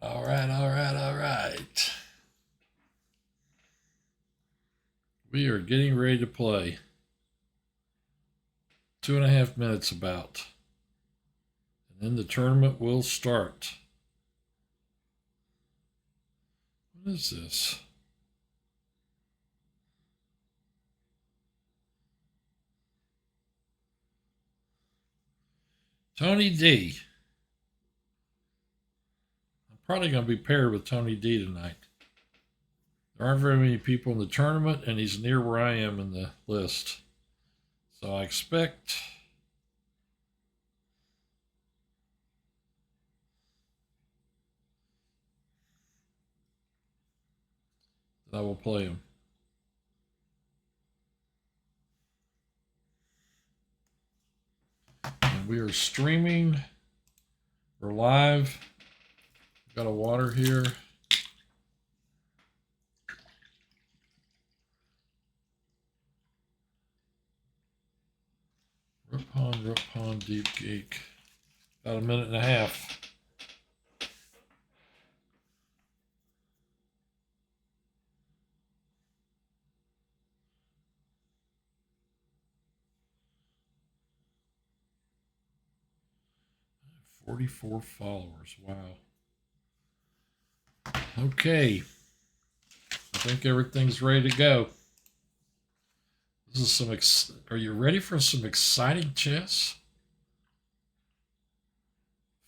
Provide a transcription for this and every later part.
All right, all right, all right. We are getting ready to play. 2.5 minutes about. And then the tournament will start. What is this? Tony D. I'm probably going to be paired with Tony D tonight. There aren't very many people in the tournament, and he's near where I am in the list. So I expect that I will play him. And we are streaming. We're live. Got a water here. Root Pond, Deep Geek. About a minute and a half. I have 44 followers. Wow. Okay. I think everything's ready to go. This is some. Are you ready for some exciting chess?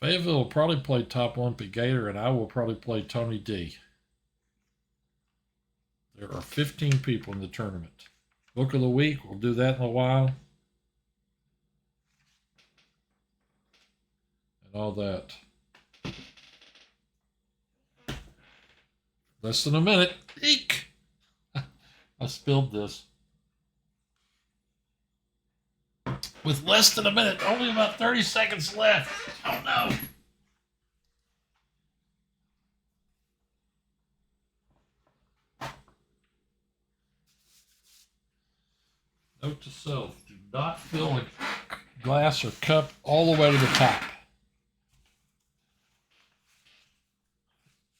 Fayetteville will probably play Top Olympic Gator, and I will probably play Tony D. There are 15 people in the tournament. Book of the week, we'll do that in a while. And all that. Less than a minute. Eek! I spilled this. With less than a minute, only about 30 seconds left. Oh no. Note to self, do not fill a glass or cup all the way to the top.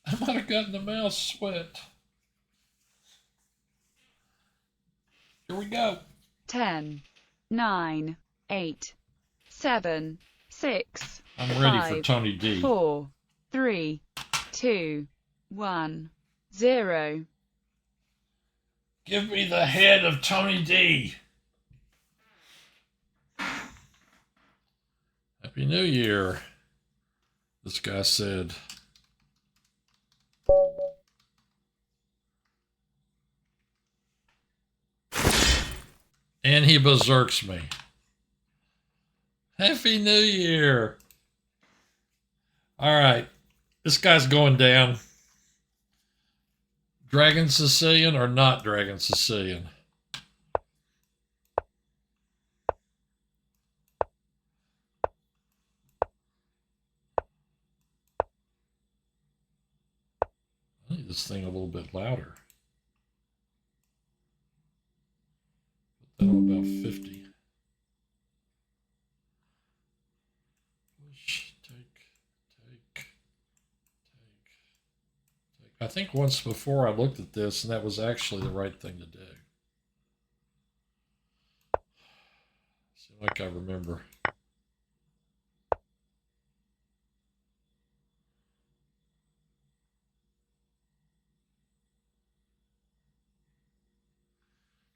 I might have gotten the mouse sweat. Here we go. 10, 9, 8, 7, 6, I'm ready 5, for Tony D. 4, 3, 2, 1, 0. Give me the head of Tony D. Happy New Year, this guy said. And he berserks me. Happy New Year. All right. This guy's going down. Dragon Sicilian or not Dragon Sicilian? I need this thing a little bit louder. Put that on about 50. Push, take. I think once before I looked at this and that was actually the right thing to do. Seems like I remember.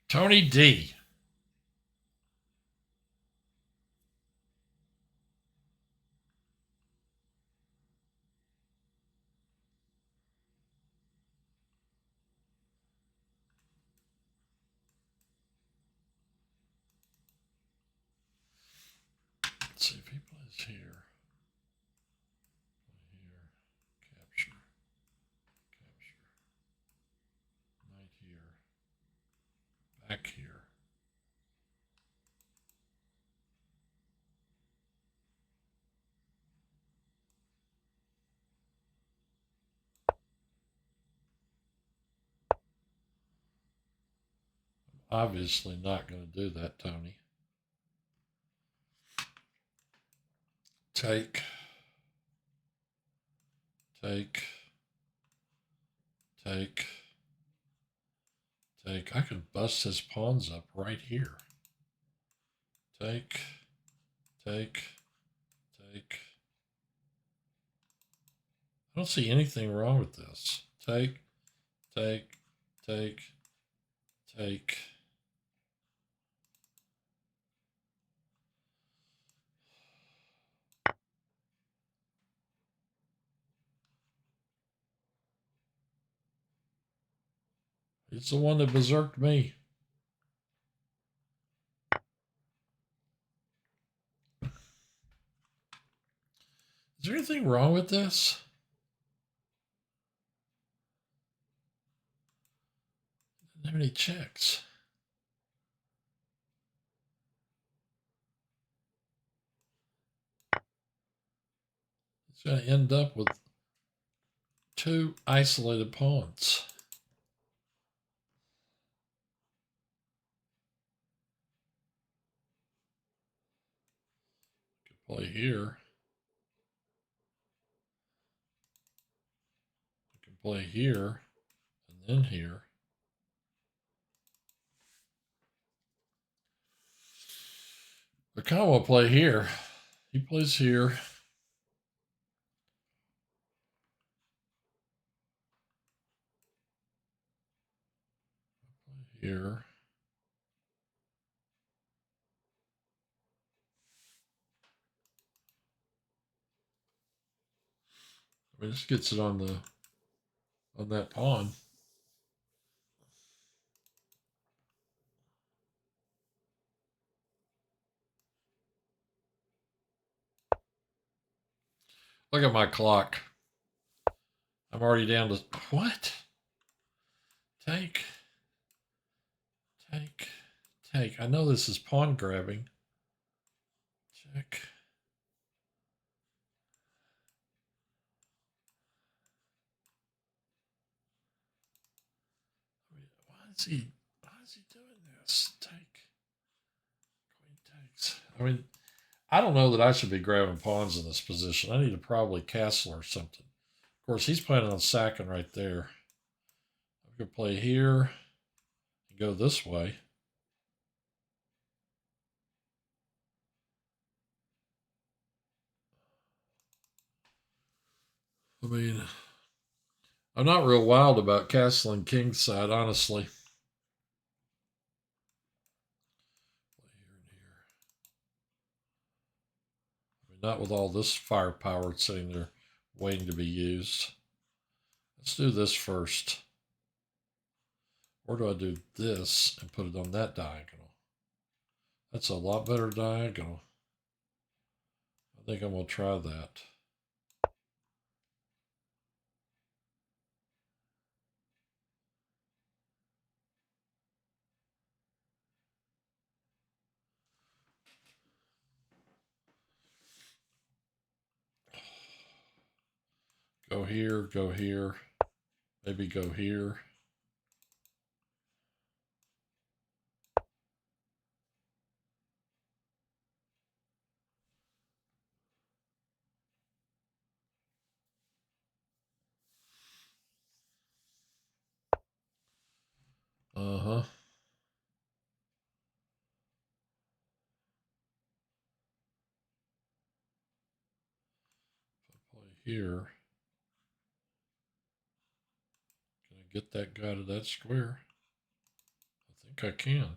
Tony D. Let's see if he plays here. Play here. Capture. Knight here. Back here. Obviously not going to do that, Tony. Take. Take. I could bust his pawns up right here. Take. I don't see anything wrong with this. Take. It's the one that berserked me. Is there anything wrong with this? How many checks? It's going to end up with 2 isolated pawns. Could play here. I can play here and then here. I kind of want to play here. He plays here. Here. I mean, this gets it on that pawn. Look at my clock. I'm already down to what? Take. I know this is pawn grabbing. Check. Why is he doing this? Take. Queen takes. I mean, I don't know that I should be grabbing pawns in this position. I need to probably castle or something. Of course, he's planning on sacking right there. I could play here and go this way. I mean, I'm not real wild about castling kingside, honestly. Play here and here. I mean, not with all this firepower sitting there waiting to be used. Let's do this first. Or do I do this and put it on that diagonal? That's a lot better diagonal. I think I'm going to try that. Go here, maybe go here. Uh-huh. If I play here, can I get that guy to that square? I think I can.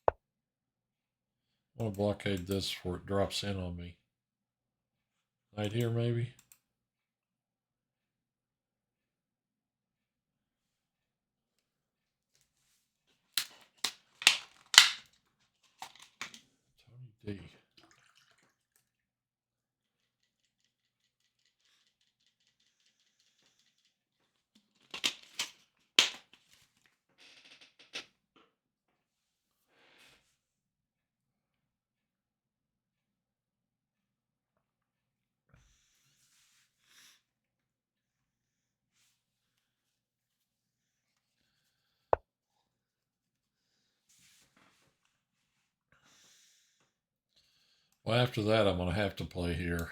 I want to blockade this before it drops in on me. Right here, maybe? Tony D. Well, after that, I'm going to have to play here.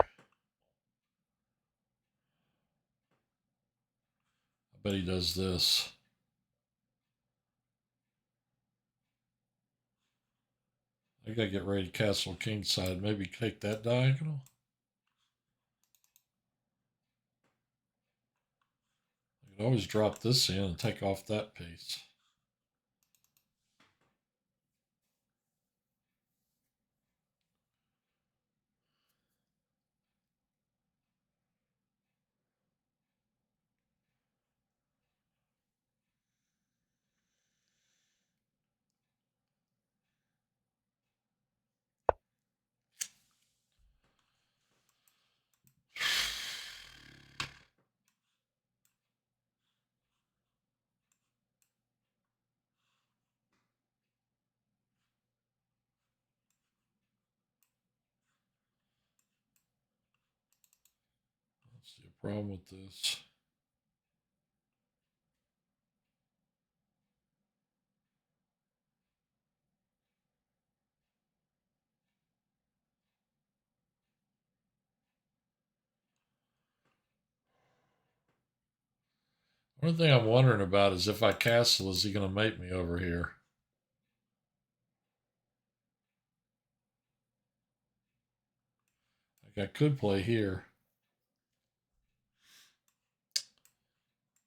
bet he does this. I gotta get ready to castle king side. Maybe take that diagonal. I could always drop this in and take off that piece. Let's see a problem with this. One thing I'm wondering about is if I castle, is he going to mate me over here? Like I could play here.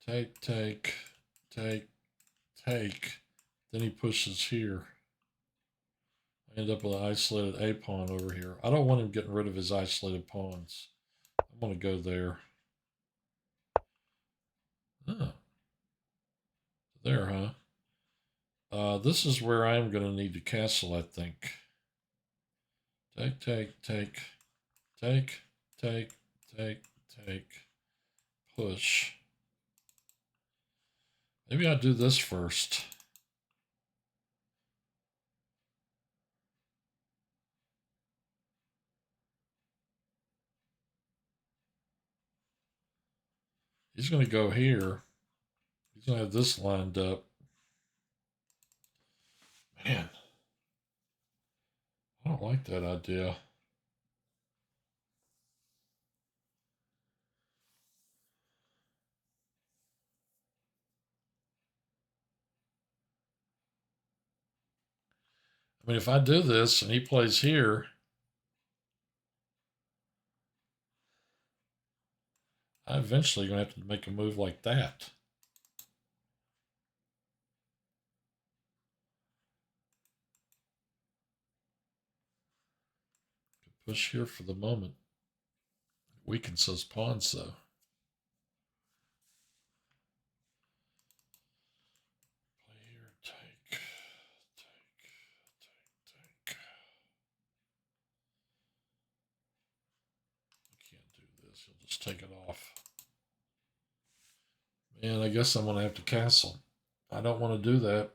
Take, take, take, take. Then he pushes here. I end up with an isolated A pawn over here. I don't want him getting rid of his isolated pawns. I'm going to go there. Oh. There, huh? This is where I'm going to need to castle, I think. Take, take, take, take, take, take, take, push. Maybe I'll do this first. He's going to go here. He's going to have this lined up. Man, I don't like that idea. I mean, if I do this and he plays here, I'm eventually going to have to make a move like that. Push here for the moment. Weakens those pawns, though. Play here, take, take, take, take. I can't do this. He'll just take it off. Man, I guess I'm going to have to castle. I don't want to do that.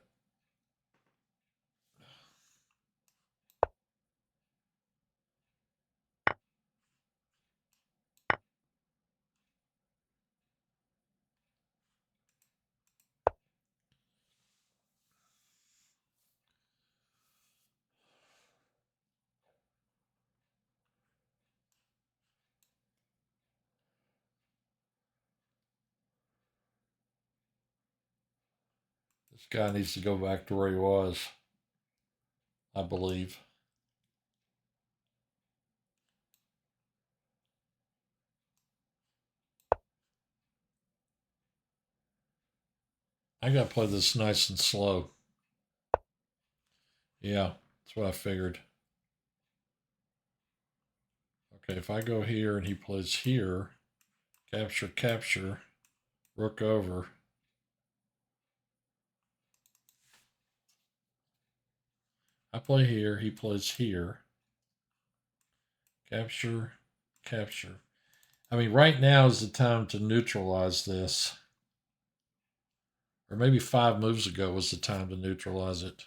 This guy needs to go back to where he was, I believe. I got to play this nice and slow. Yeah, that's what I figured. Okay, if I go here and he plays here, capture, capture, rook over. I play here, he plays here. Capture, capture. I mean, right now is the time to neutralize this. Or maybe 5 moves ago was the time to neutralize it.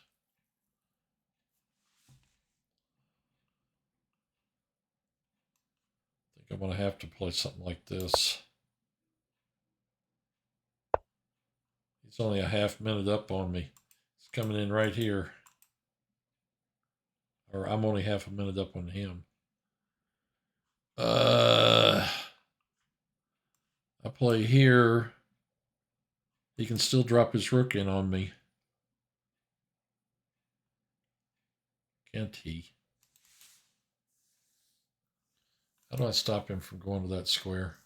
I think I'm going to have to play something like this. He's only a half minute up on me. He's coming in right here. Or I'm only half a minute up on him. I play here. He can still drop his rook in on me. Can't he? How do I stop him from going to that square?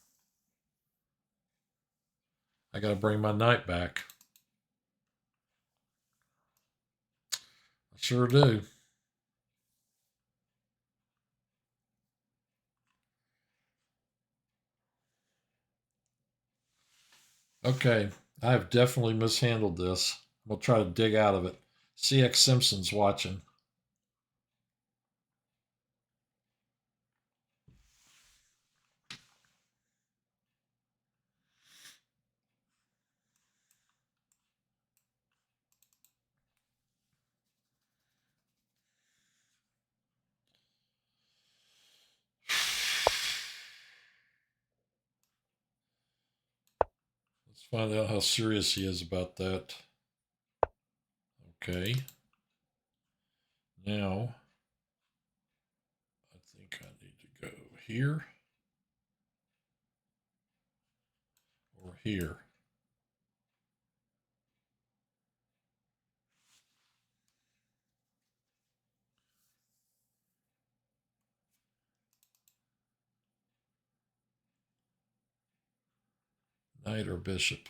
I got to bring my knight back. I sure do. Okay, I have definitely mishandled this. We'll try to dig out of it. CX Simpson's watching. Let's find out how serious he is about that. Okay. Now, I think I need to go here or here. Knight or bishop.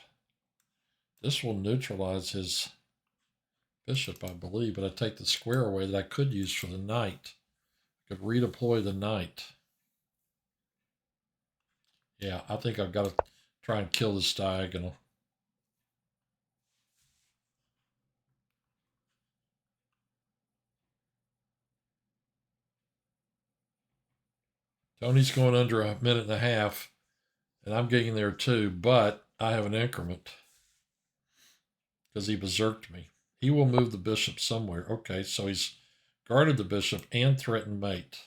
This will neutralize his bishop, I believe, but I take the square away that I could use for the knight. I could redeploy the knight. Yeah, I think I've got to try and kill this diagonal. Tony's going under a minute and a half, and I'm getting there too, but I have an increment because he berserked me. He will move the bishop somewhere. Okay, so he's guarded the bishop and threatened mate.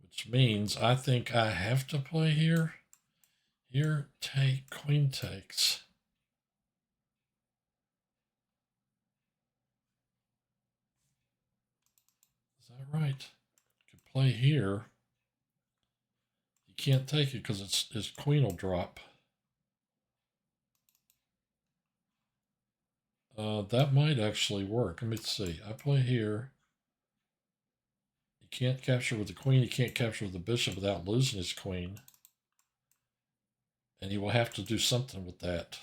Which means I think I have to play here. Here, take, queen takes. Is that right? Could play here. You can't take it because his queen will drop. That might actually work. Let me see. I play here. He can't capture with the queen. He can't capture with the bishop without losing his queen. And he will have to do something with that.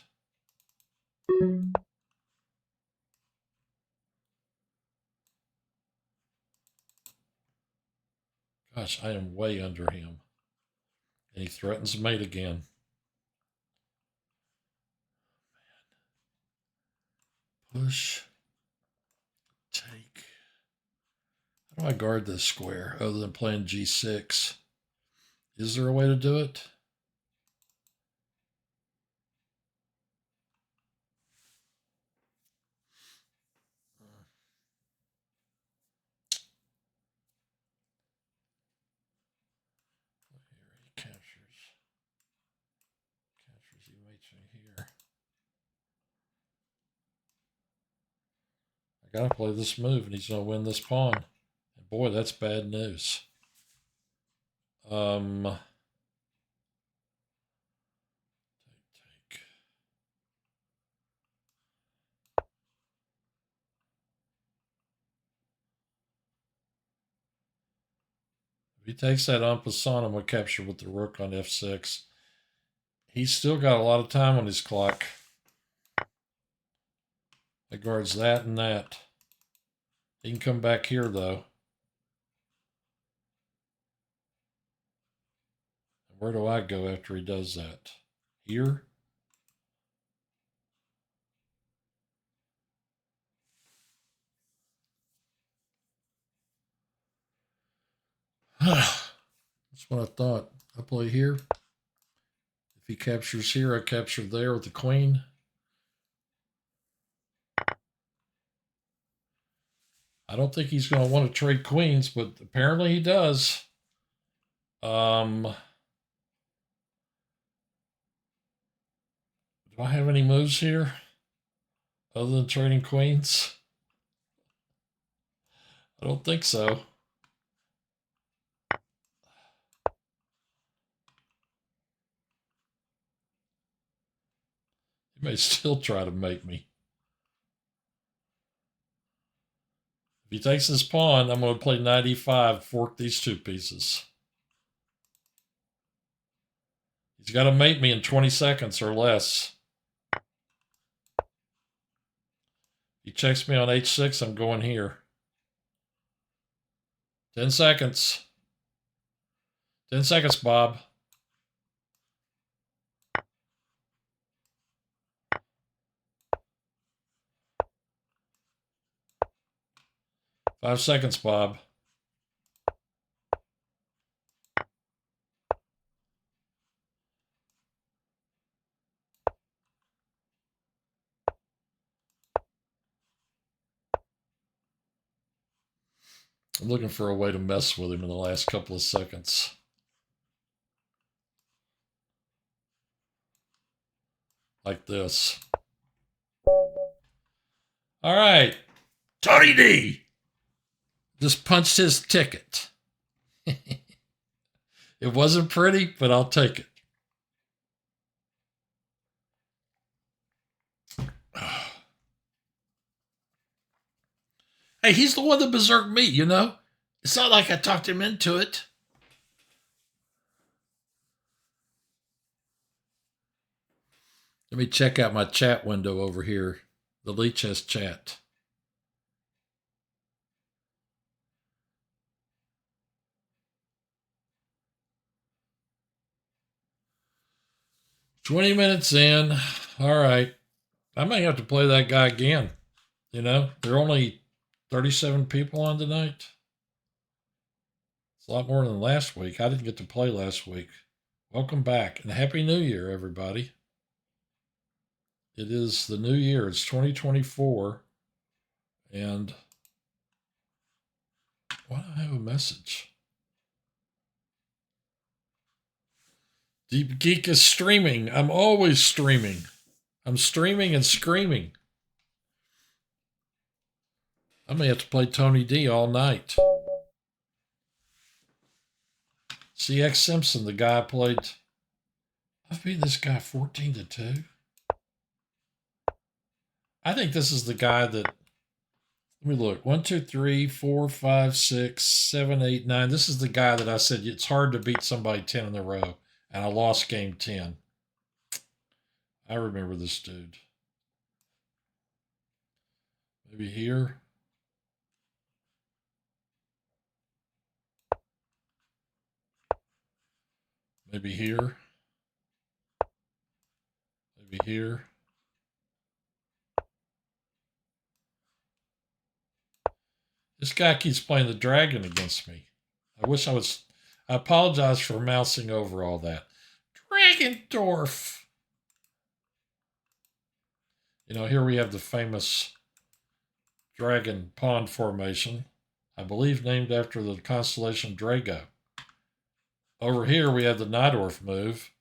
Gosh, I am way under him. And he threatens mate again. Push. Take. How do I guard this square other than playing g6? Is there a way to do it? Here he captures. He mates me here. I gotta play this move and he's gonna win this pawn. And boy, that's bad news. Take. If he takes that en passant, I'm gonna capture with the rook on f6. He's still got a lot of time on his clock. That guards that and that. He can come back here though. Where do I go after he does that? Here? That's what I thought. I play here. If he captures here, I capture there with the queen. I don't think he's going to want to trade queens, but apparently he does. Do I have any moves here other than trading queens? I don't think so. He may still try to make me. If he takes this pawn, I'm going to play knight e5, fork these two pieces. He's got to mate me in 20 seconds or less. He checks me on h6, I'm going here. 10 seconds. 10 seconds, Bob. Five seconds, Bob. I'm looking for a way to mess with him in the last couple of seconds. Like this. All right. Tony D just punched his ticket. It wasn't pretty, but I'll take it. Hey, he's the one that berserked me, you know? It's not like I talked him into it. Let me check out my chat window over here. The Leech has chat. "20 minutes in. All right. I may have to play that guy again. You know, there are only 37 people on tonight. It's a lot more than last week. I didn't get to play last week. Welcome back and Happy New Year, everybody. It is the new year. It's 2024. And why do I have a message? Deep Geek is streaming. I'm always streaming. I'm streaming and screaming. I may have to play Tony D all night. CX Simpson, the guy I played. I've beaten this guy 14-2. I think this is the guy that. Let me look. 1, 2, 3, 4, 5, 6, 7, 8, 9. This is the guy that I said it's hard to beat somebody 10 in a row, and I lost game 10. I remember this dude. Maybe here. Maybe here. Maybe here. This guy keeps playing the dragon against me. I apologize for mousing over all that. Dragendorf. You know, here we have the famous dragon pawn formation, I believe named after the constellation Drago. Over here we have the Najdorf move,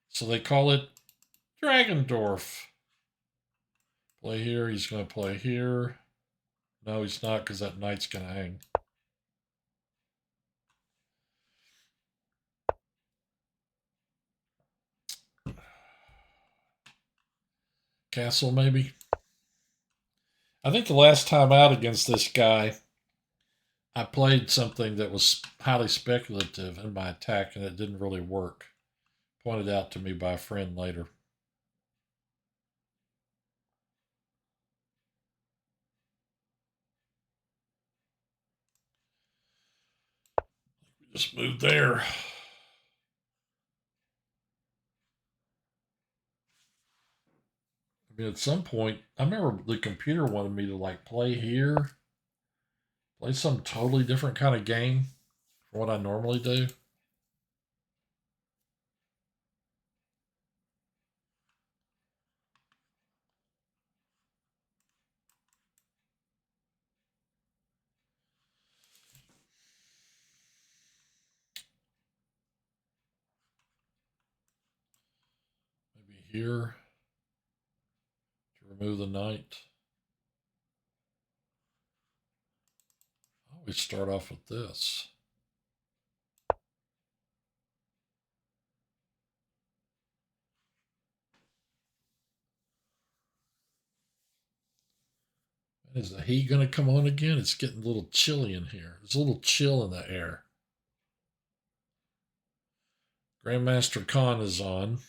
so they call it Dragendorf. Play here, he's going to play here. No, he's not, because that knight's going to hang. Castle, maybe? I think the last time out against this guy, I played something that was highly speculative in my attack, and it didn't really work. Pointed out to me by a friend later. Just moved there. I mean, at some point, I remember the computer wanted me to like play here, play some totally different kind of game from what I normally do. Maybe here to remove the knight. I always start off with this. Is the heat going to come on again? It's getting a little chilly in here. There's a little chill in the air. Grandmaster Khan is on.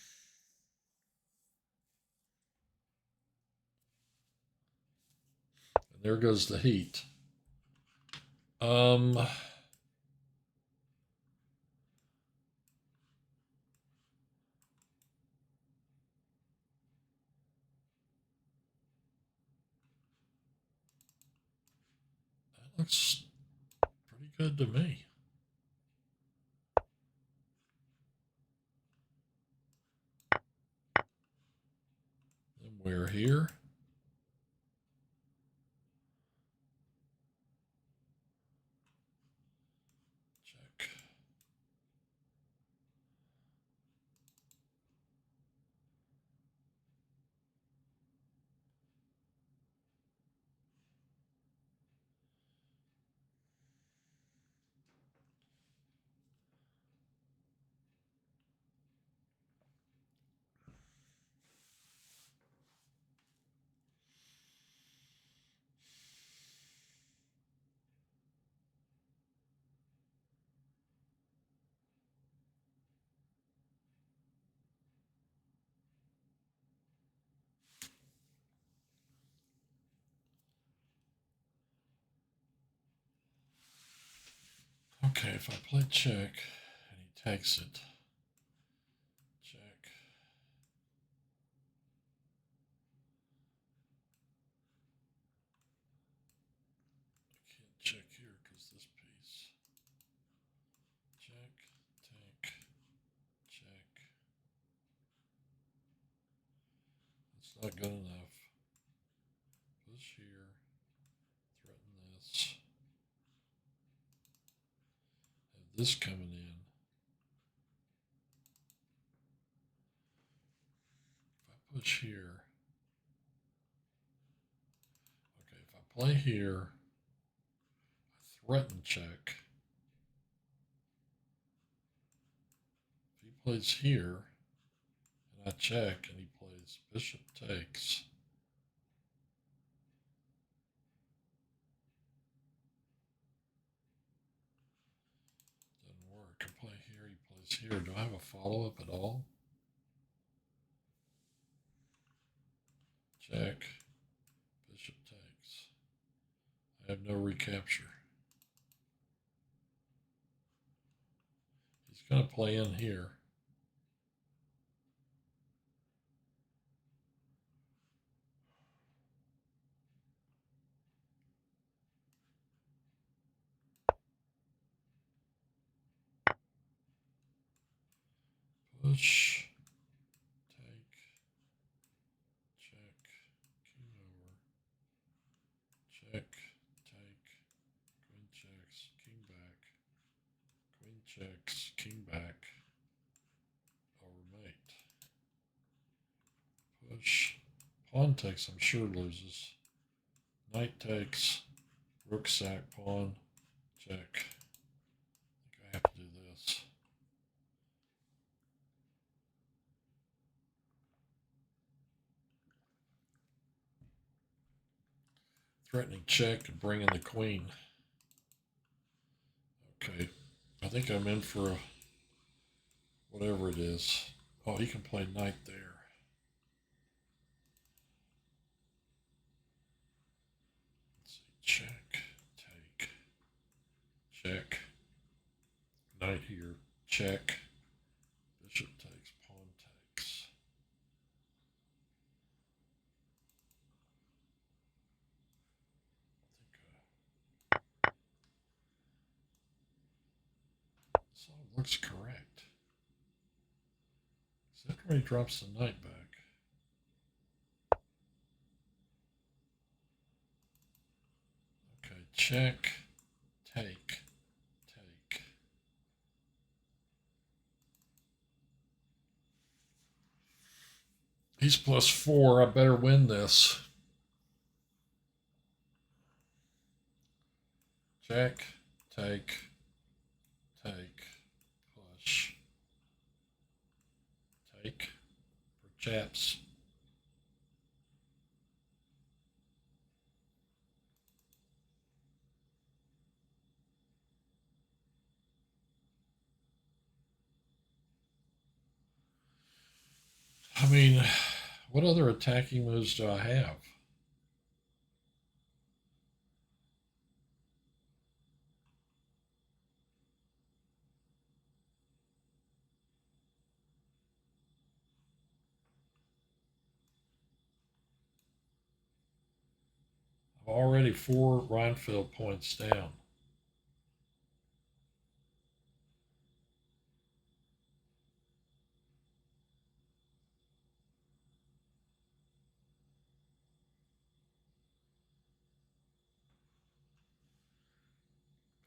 And there goes the heat. Looks pretty good to me. Then we're here. Check. Okay, if I play check and he takes it, check. I can't check here because this piece. Check, take, check. It's not good enough. Push here, threaten this. Have this coming in. If I push here. Okay, if I play here, I threaten check. If he plays here, and I check, and he plays bishop takes. Doesn't work. I play here, he plays here. Do I have a follow-up at all? Check. Bishop takes. I have no recapture. He's going to play in here. Push. Take. Check. King over. Check. Take. Queen checks. King back. Queen checks. King back. Over mate. Push. Pawn takes, I'm sure loses. Knight takes. Rook sack pawn. Check. I think I have to do this. Threatening check and bring in the queen. Okay. I think I'm in for a whatever it is. Oh, he can play knight there. Let's see. Check. Take. Check. Knight here. Check. Bishop takes. Pawn takes. So it looks correct. Except when he drops the knight back. Okay, check, take, take. He's +4. I better win this. Check, take, take, push. Take for chaps. mean, what other attacking moves do I have? I'm already 4 Reinfeld points down.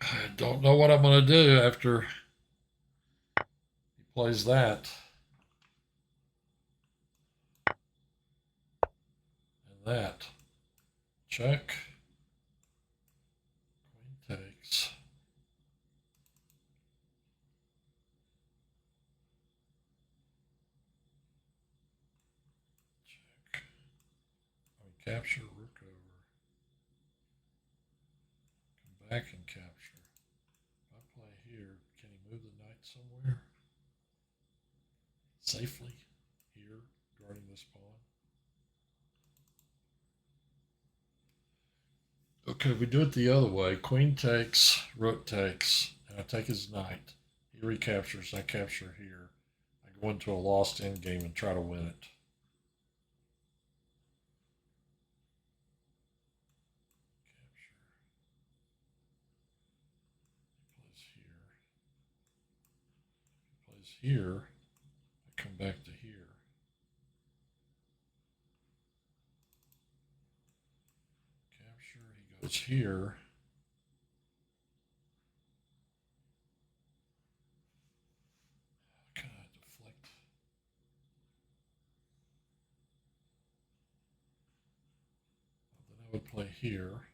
I don't know what I'm going to do after he plays that. And that. Check. Queen takes. Check. Capture, rook over. Come back and capture. If I play here, can he move the knight somewhere? Safely here, guarding this pawn. Okay, we do it the other way. Queen takes, rook takes, and I take his knight. He recaptures, I capture here. I go into a lost endgame and try to win it. Capture. He plays here. I come back to here. Capture, he goes here. Kind of deflect. Then I would play here.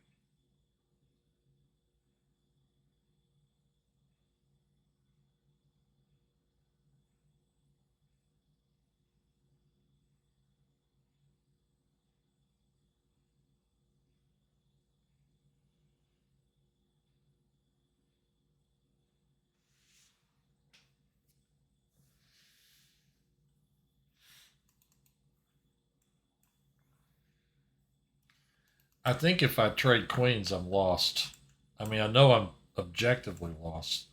I think if I trade queens, I'm lost. I mean, I know I'm objectively lost.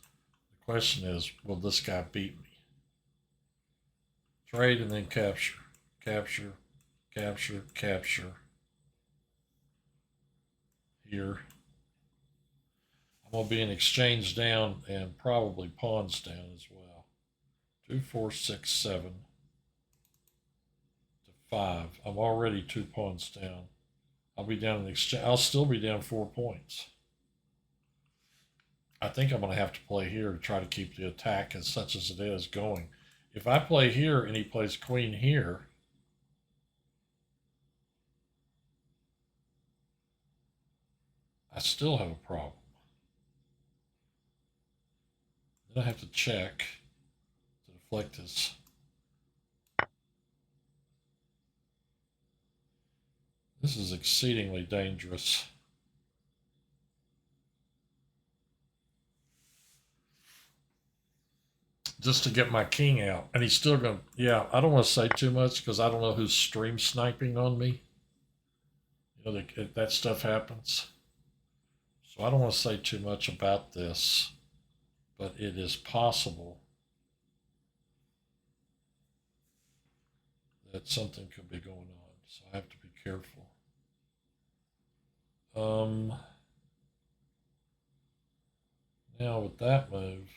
The question is, will this guy beat me? Trade and then capture. Capture, capture, capture. Here. I'm going to be an exchange down and probably pawns down as well. 2, 4, 6, 7 to 5. I'm already 2 pawns down. I'll be down in exchange. I'll still be down 4 points. I think I'm going to have to play here to try to keep the attack as such as it is going. If I play here and he plays queen here, I still have a problem. Then I have to check to deflect this. This is exceedingly dangerous. Just to get my king out. And he's still going to, yeah, I don't want to say too much because I don't know who's stream sniping on me. You know, that stuff happens. So I don't want to say too much about this, but it is possible that something could be going on. So I have to be careful. Now with that move,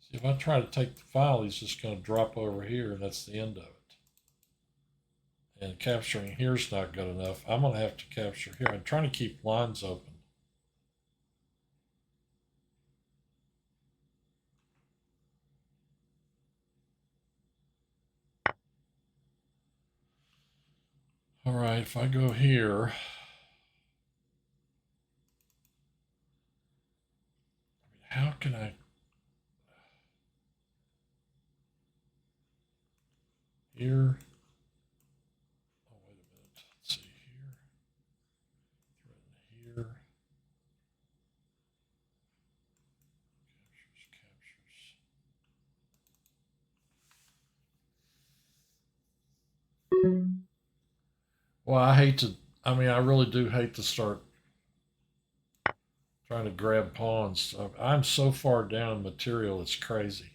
see if I try to take the file, he's just going to drop over here, and that's the end of it. And capturing here's not good enough. I'm going to have to capture here. I'm trying to keep lines open. All right, if I go here, how can I? Here. Oh, wait a minute. Let's see here. Threaten here. Captures, captures. Well, I really do hate to start trying to grab pawns. I'm so far down in material, it's crazy.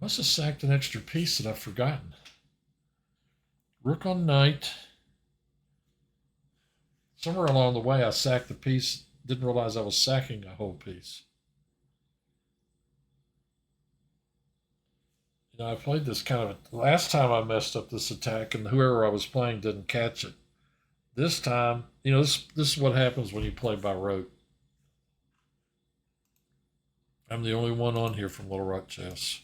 I must have sacked an extra piece that I've forgotten. Rook on knight. Somewhere along the way, I sacked the piece. Didn't realize I was sacking a whole piece. You know, I played this last time I messed up this attack, and whoever I was playing didn't catch it. This time, this is what happens when you play by rote. I'm the only one on here from Little Rock Chess.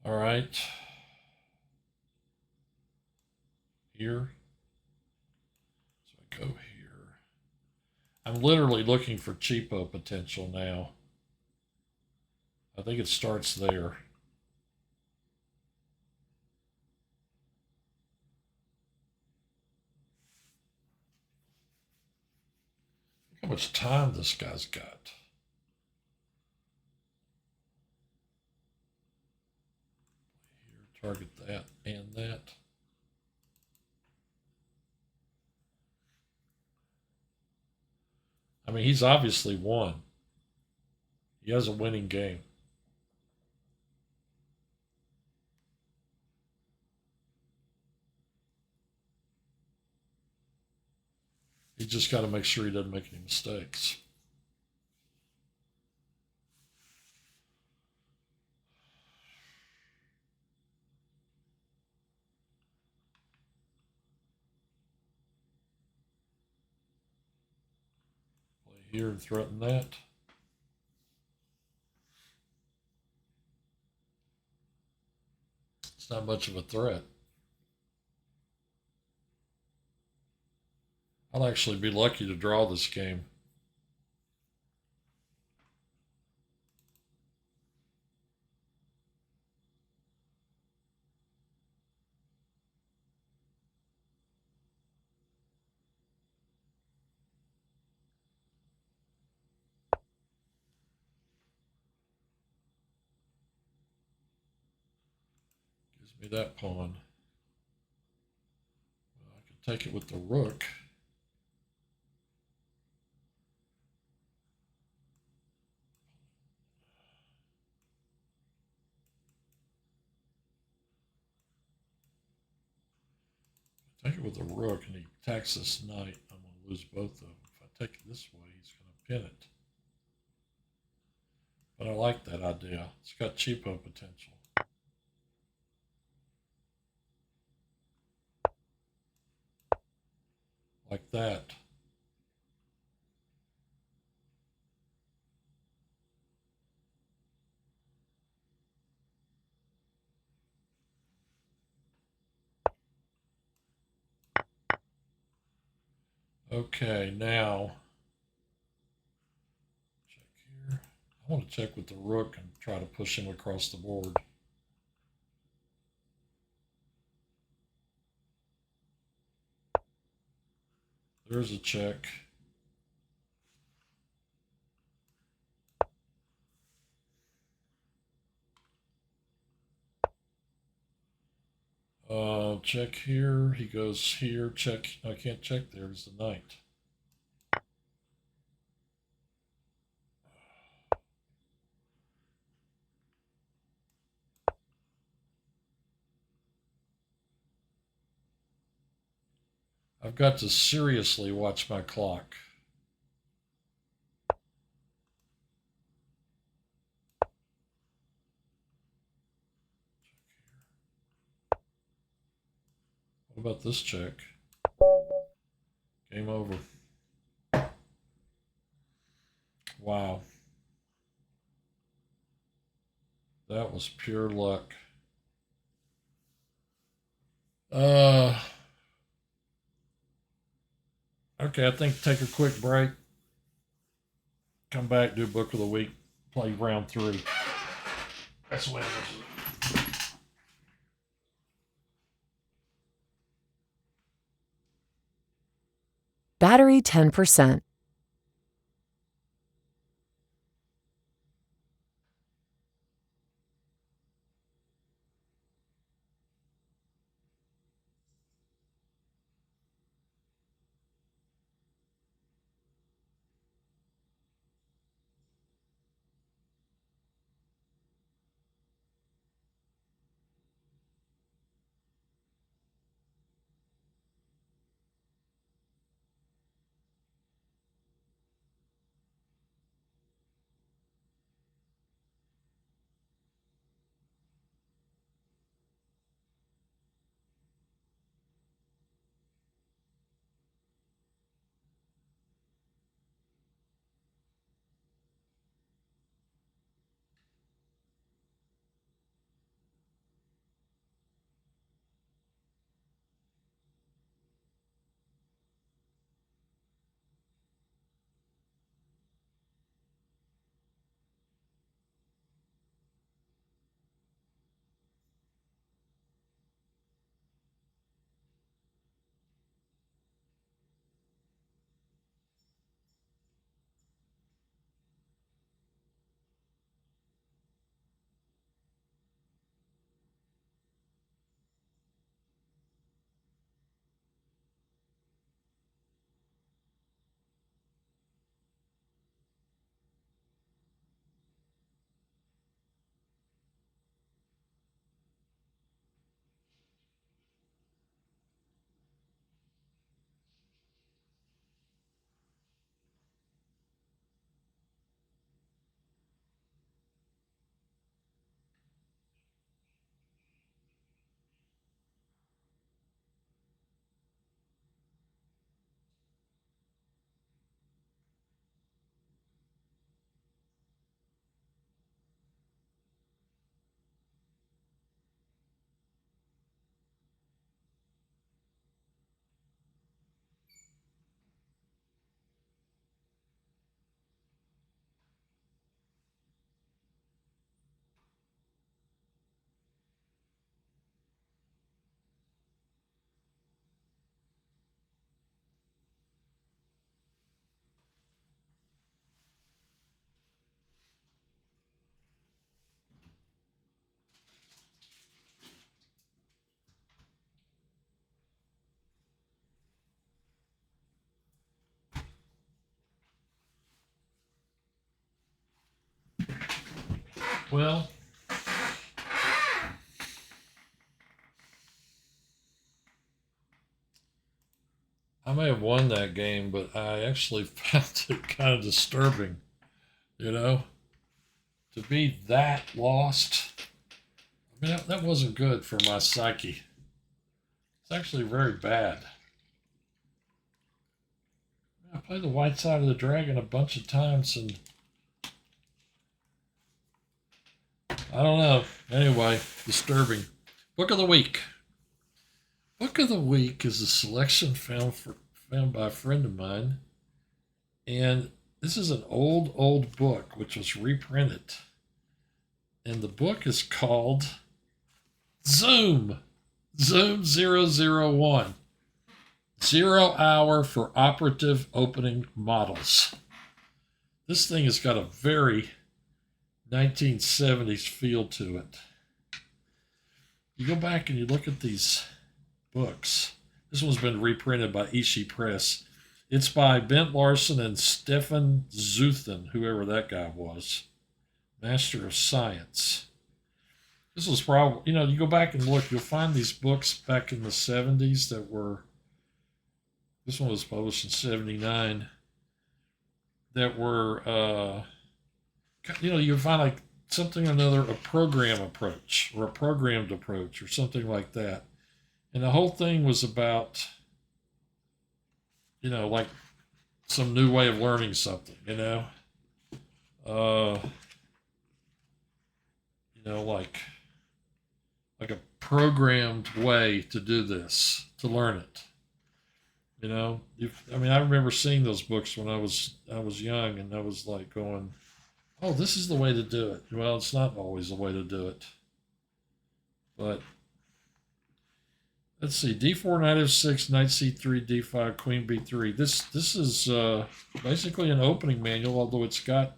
All right. Here. So I go here. I'm literally looking for cheapo potential now. I think it starts there. Look how much time this guy's got. Here, target that and that. I mean, he's obviously won. He has a winning game. He's just got to make sure he doesn't make any mistakes. Play here and threaten that. It's not much of a threat. I'll actually be lucky to draw this game. Gives me that pawn. Well, I can take it with the rook. Take it with the rook and he attacks this knight, I'm going to lose both of them. If I take it this way, he's going to pin it. But I like that idea. It's got cheapo potential. Like that. Okay, now check here. I want to check with the rook and try to push him across the board. There's a check. Check here. He goes here. Check. I can't check. There's the knight. I've got to seriously watch my clock. What about this check? Game over. Wow. That was pure luck. Okay, I think take a quick break. Come back, do book of the week, play round 3. That's the way it is. Battery 10%. Well, I may have won that game, but I actually found it kind of disturbing, you know, to be that lost. I mean, that wasn't good for my psyche. It's actually very bad. I played the white side of the dragon a bunch of times, and I don't know. Anyway, disturbing. Book of the week. Book of the week is a selection found by a friend of mine, and this is an old book which was reprinted, and the book is called Zoom. Zoom 001. 0 hour for operative opening models. This thing has got a very 1970s feel to it. You go back and you look at these books. This one's been reprinted by Ishii Press. It's by Bent Larson and Stefan Zuthen, whoever that guy was. Master of Science. This was probably, you go back and look, you'll find these books back in the 70s that were, this one was published in 79, that were, you'll find like something or another, a program approach or a programmed approach or something like that. And the whole thing was about, like some new way of learning something, uh, like a programmed way to do this, to learn it. I remember seeing those books when I was young, and I was like going, Oh, this is the way to do it. Well, it's not always the way to do it. But let's see. D4, knight f6, knight c3, d5, queen b3. This is basically an opening manual, although it's got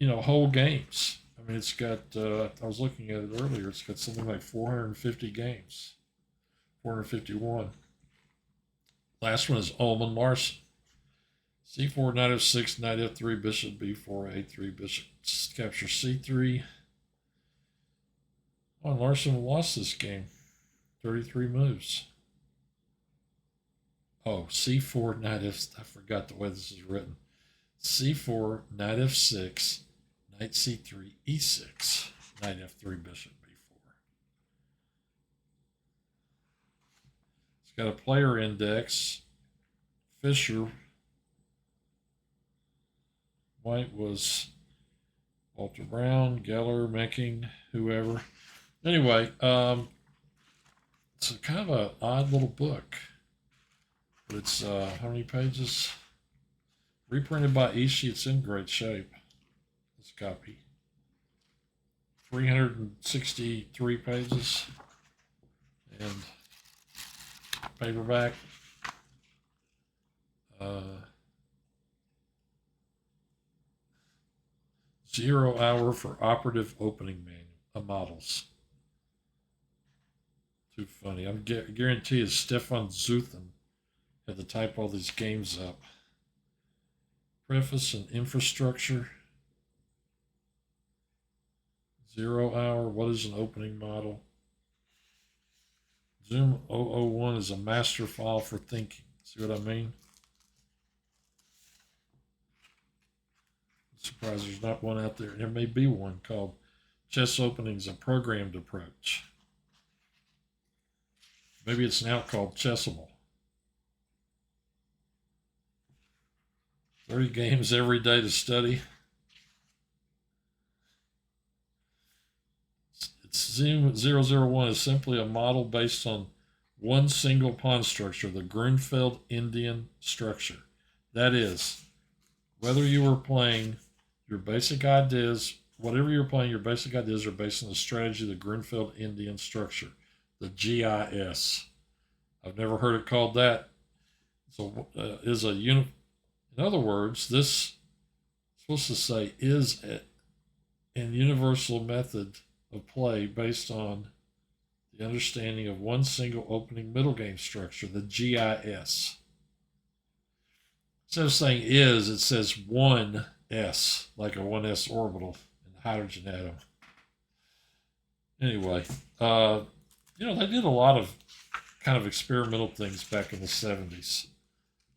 whole games. I mean, it's got. I was looking at it earlier. It's got something like 450 games, 451. Last one is Ullman Larson. C4, knight f6, knight f3, bishop b4, a3, bishop capture c3. Oh, Larson lost this game. 33 moves. Oh, c4, knight f. I forgot the way this is written. c4, knight f6, knight c3, e6, knight f3, bishop b4. It's got a player index. Fischer. White was Walter Brown, Geller, Mecking, whoever. Anyway, it's a kind of an odd little book. But it's, how many pages? Reprinted by Ishii. It's in great shape. This copy. 363 pages. And paperback. 0 hour for operative opening manual models. Too funny. I guarantee you Stefan Zuthen had to type all these games up. Preface and infrastructure. 0 hour. What is an opening model? Zoom 001 is a master file for thinking. See what I mean? I'm surprised there's not one out there. There may be one called Chess Openings, a Programmed Approach. Maybe it's now called Chessable. 30 games every day to study. Zoom 001 is simply a model based on one single pawn structure, the Grunfeld Indian structure. That is, whether you were playing your basic ideas, whatever you're playing, your basic ideas are based on the strategy of the Grunfeld Indian structure, the GIS. I've never heard it called that. So is a unit. In other words, this is supposed to say is an universal method of play based on the understanding of one single opening middle game structure, the GIS. Instead of saying is, it says 1s, like a 1s orbital in the hydrogen atom. Anyway, they did a lot of kind of experimental things back in the 70s.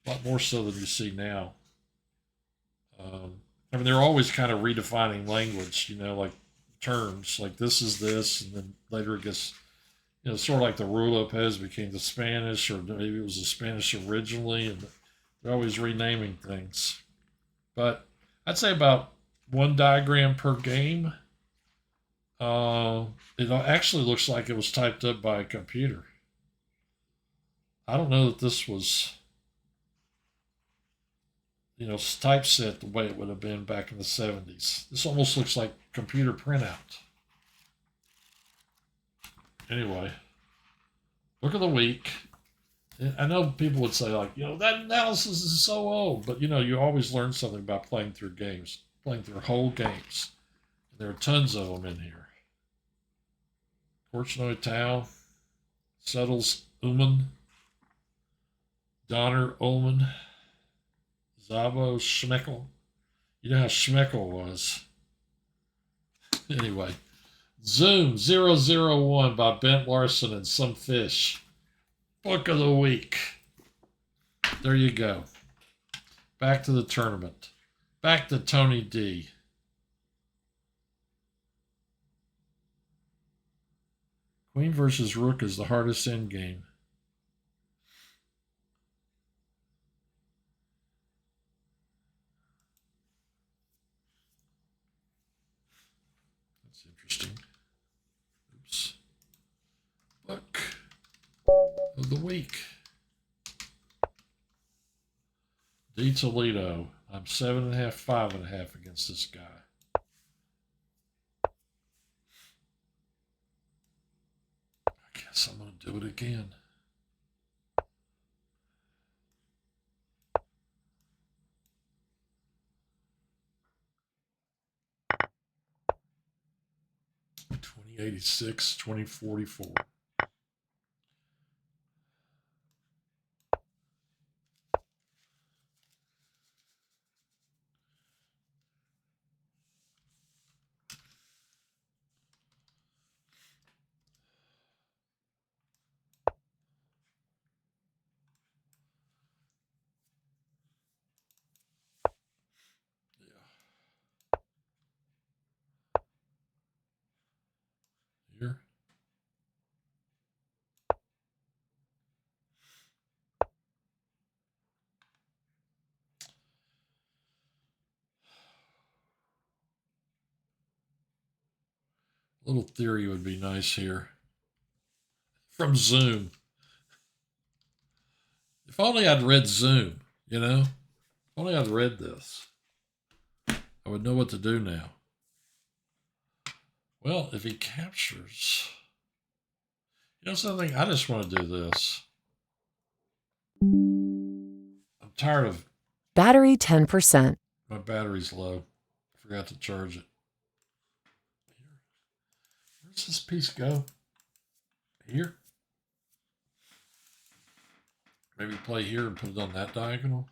A lot more so than you see now. They're always kind of redefining language, like terms, like this is this, and then later it gets, sort of like the Rue Lopez became the Spanish, or maybe it was the Spanish originally, and they're always renaming things. But I'd say about one diagram per game. It actually looks like it was typed up by a computer. I don't know that this was, typeset the way it would have been back in the 70s. This almost looks like computer printout. Anyway, book of the week. I know people would say, like, that analysis is so old, but, you always learn something about playing through games, playing through whole games. And there are tons of them in here. Korchnoi Tau, Settles Ullman, Donner Ullman, Szabo Schmeckel. You know how Schmeckel was. Anyway, Zoom 001 by Bent Larson and some fish. Book of the week. There you go. Back to the tournament. Back to Tony D. Queen versus Rook is the hardest endgame. That's interesting. Oops. Book of the week. D. Toledo. I'm 7.5, 5.5 against this guy. I guess I'm going to do it again. $20.86, $20.44. Here. A little theory would be nice here. From Zoom. If only I'd read Zoom, you know? If only I'd read this. I would know what to do now. Well, if he captures... You know something? I just want to do this. I'm tired of... Battery 10%. My battery's low. Forgot to charge it. Where's this piece go? Here? Maybe play here and put it on that diagonal.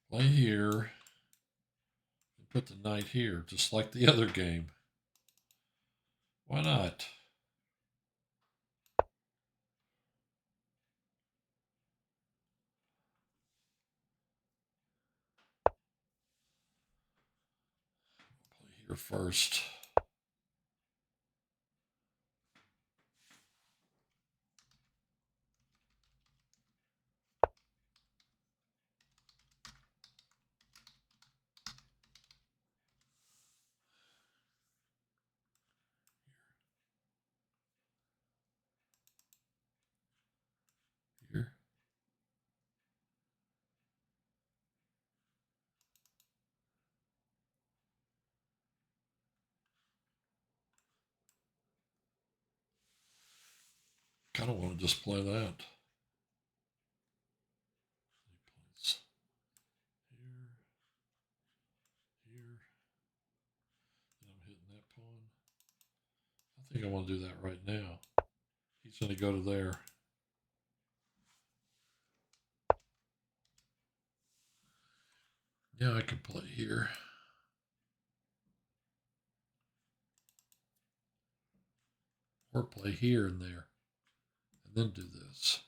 Play here. And put the knight here, just like the other game. Why not? Play here first. Here. Kind of want to just play that. Here, here. And I'm hitting that pawn. I think I want to do that right now. He's going to go to there. Yeah, I can play here. Or play here and there. And then do this.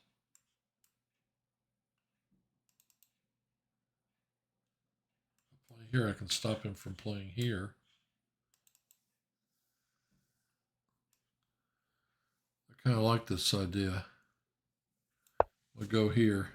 If I play here, I can stop him from playing here. I kind of like this idea. I'll go here.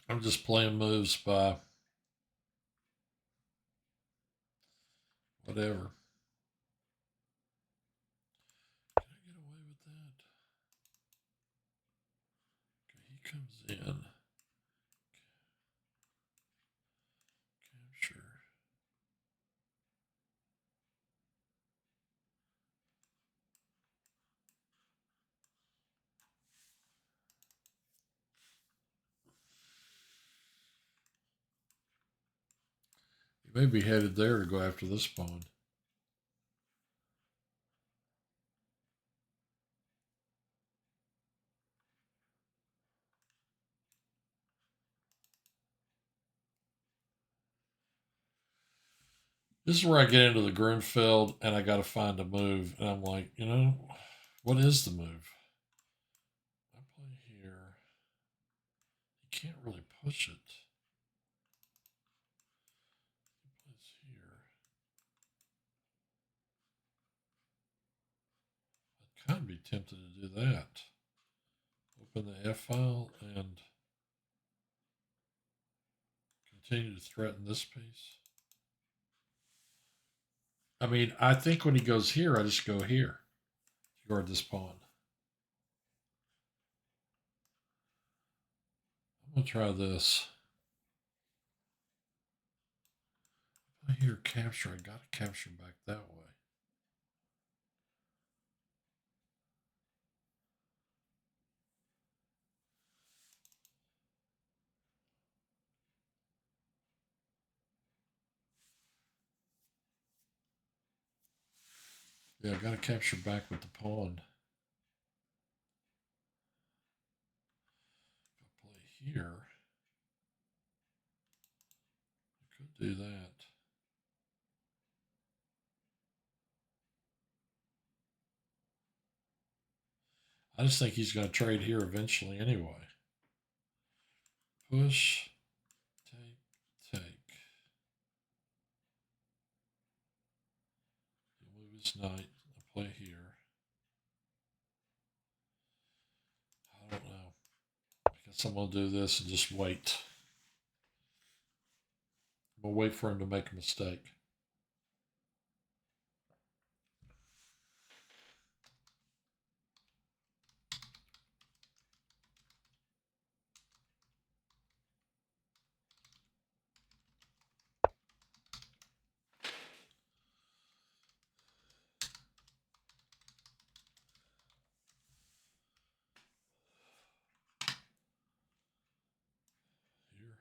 I'm just playing moves by whatever. Can I get away with that? Okay, he comes in. Capture. He may be headed there to go after this pawn. This is where I get into the Grunfeld and I got to find a move. And I'm like, what is the move? I play here. You can't really push it. He plays here. I'd kind of be tempted to do that. Open the F file and continue to threaten this piece. I mean, I think when he goes here, I just go here to guard this pawn. I'm going to try this. If I hear capture, I got to capture back that way. Yeah, I got to capture back with the pawn. If I play here, I could do that. I just think he's going to trade here eventually anyway. Push, take. He'll move his knight. I'll play here. I don't know. I guess I'm going to do this and just wait. I'm going to wait for him to make a mistake. Here.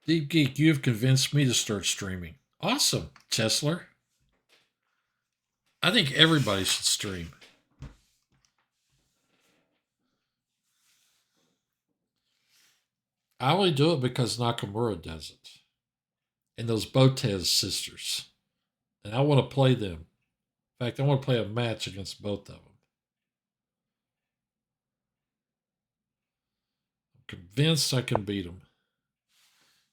Deep Geek, you have convinced me to start streaming. Awesome, Chesler. I think everybody should stream. I only do it because Nakamura does it. And those Botez sisters. And I want to play them. In fact, I want to play a match against both of them. I'm convinced I can beat them.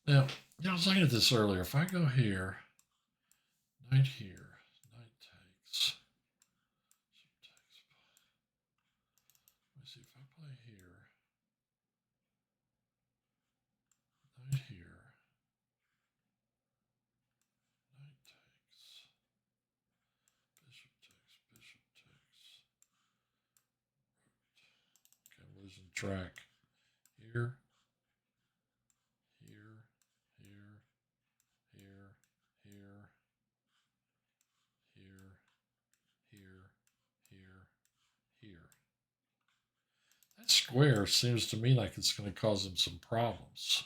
Now, I was looking at this earlier. If I go here, knight here, knight takes. Let me see if I play here, knight here, knight takes, bishop takes, bishop takes. Okay, I'm losing track. Here, here, here, here, here, here, here, here, here. That square seems to me like it's going to cause him some problems.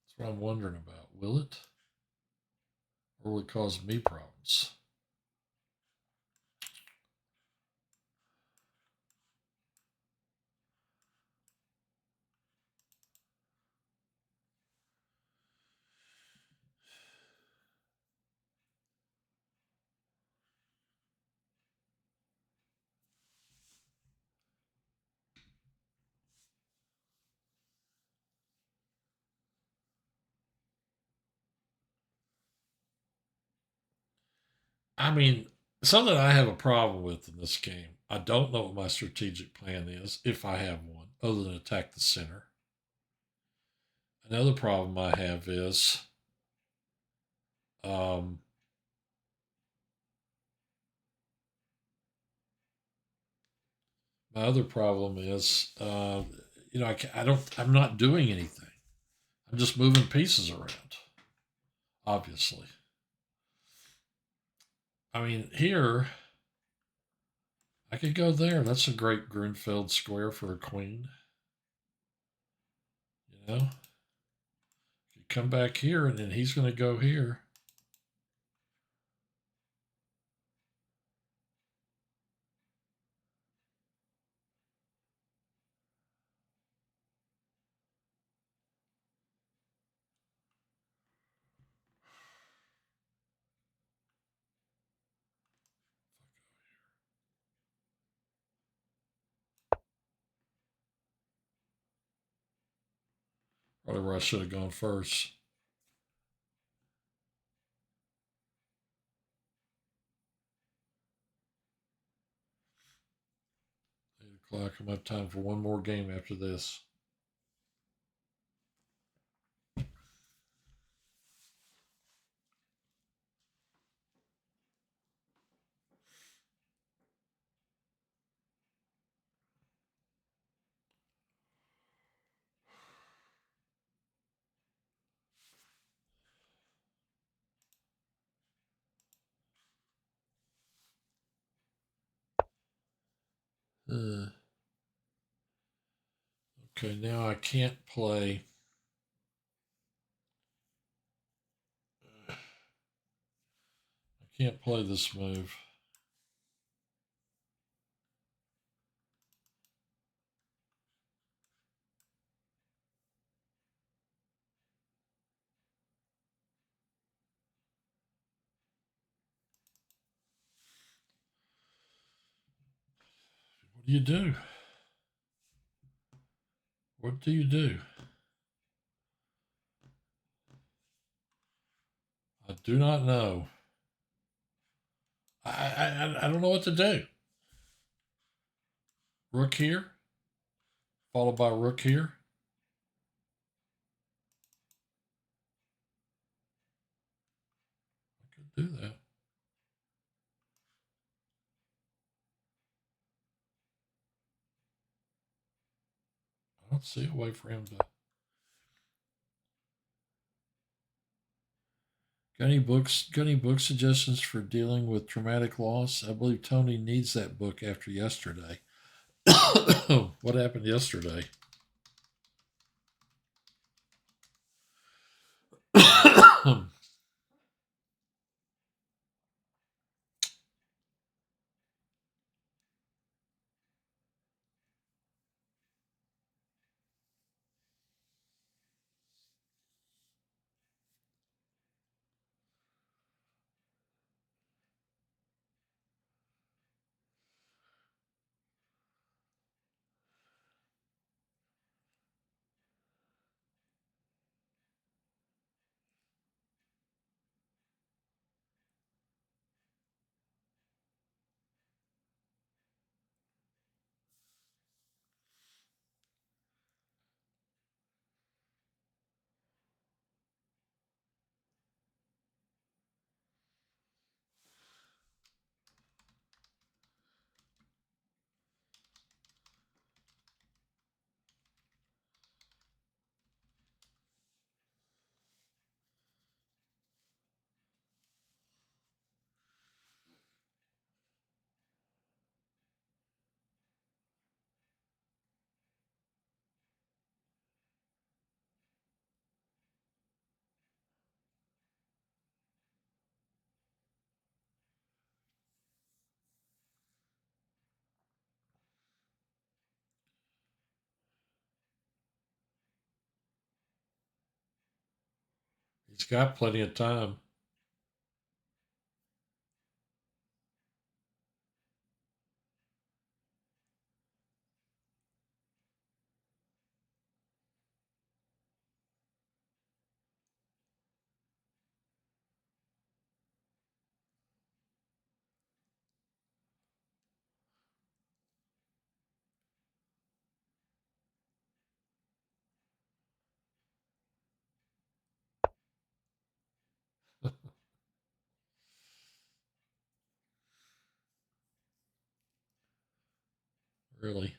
That's what I'm wondering about. Will it? Or will it cause me problems? I mean, something I have a problem with in this game. I don't know what my strategic plan is, if I have one, other than attack the center. Another problem I have is My other problem is, I'm not doing anything. I'm just moving pieces around. Obviously, I mean here I could go there. That's a great Grunfeld square for a queen. You know, could come back here and then he's going to go here. Probably where I should have gone first. 8 o'clock. I'm gonna have time for one more game after this. Okay, now I can't play. I can't play this move. What do you do? What do you do? I do not know. I don't know what to do. Rook here, followed by rook here. I could do that. I don't see a way for him to. Got any book suggestions for dealing with traumatic loss? I believe Tony needs that book after yesterday. What happened yesterday? He's got plenty of time. Really.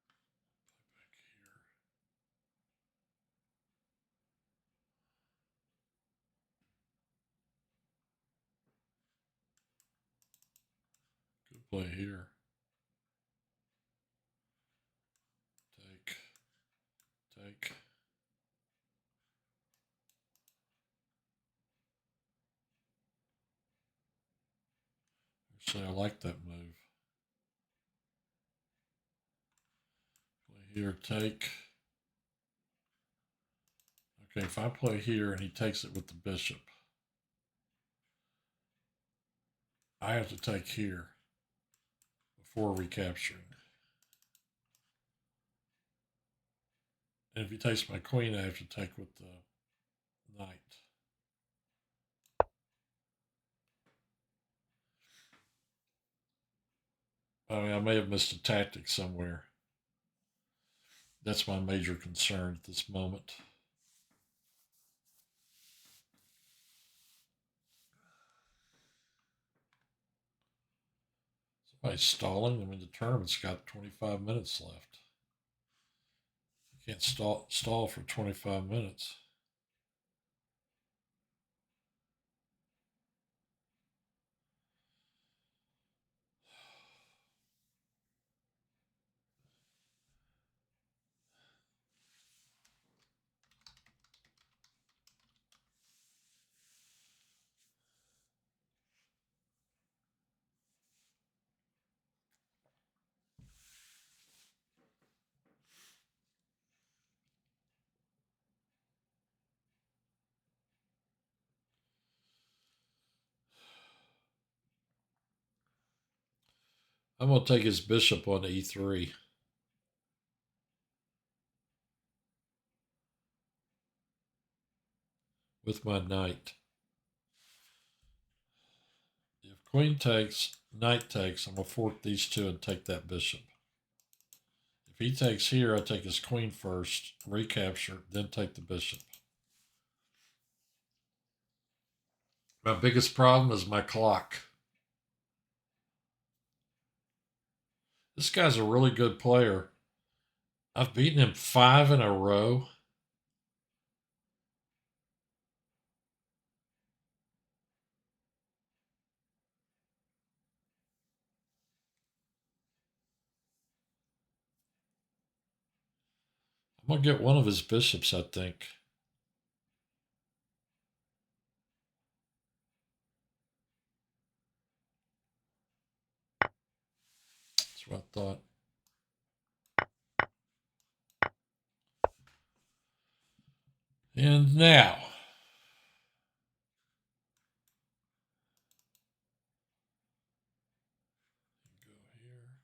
Back here. Good play here. Take. Actually, I like that move. Play here, take. Okay, if I play here and he takes it with the bishop, I have to take here before recapturing. And if he takes my queen, I have to take with the knight. I mean, I may have missed a tactic somewhere. That's my major concern at this moment. Somebody's stalling. I mean, the tournament's got 25 minutes left. You can't stall for 25 minutes. I'm going to take his bishop on e3. With my knight. If queen takes, knight takes, I'm going to fork these two and take that bishop. If he takes here, I take his queen first, recapture, then take the bishop. My biggest problem is my clock. This guy's a really good player. I've beaten him 5 in a row. I'm going to get one of his bishops, I think. That's what I thought. And now, go here,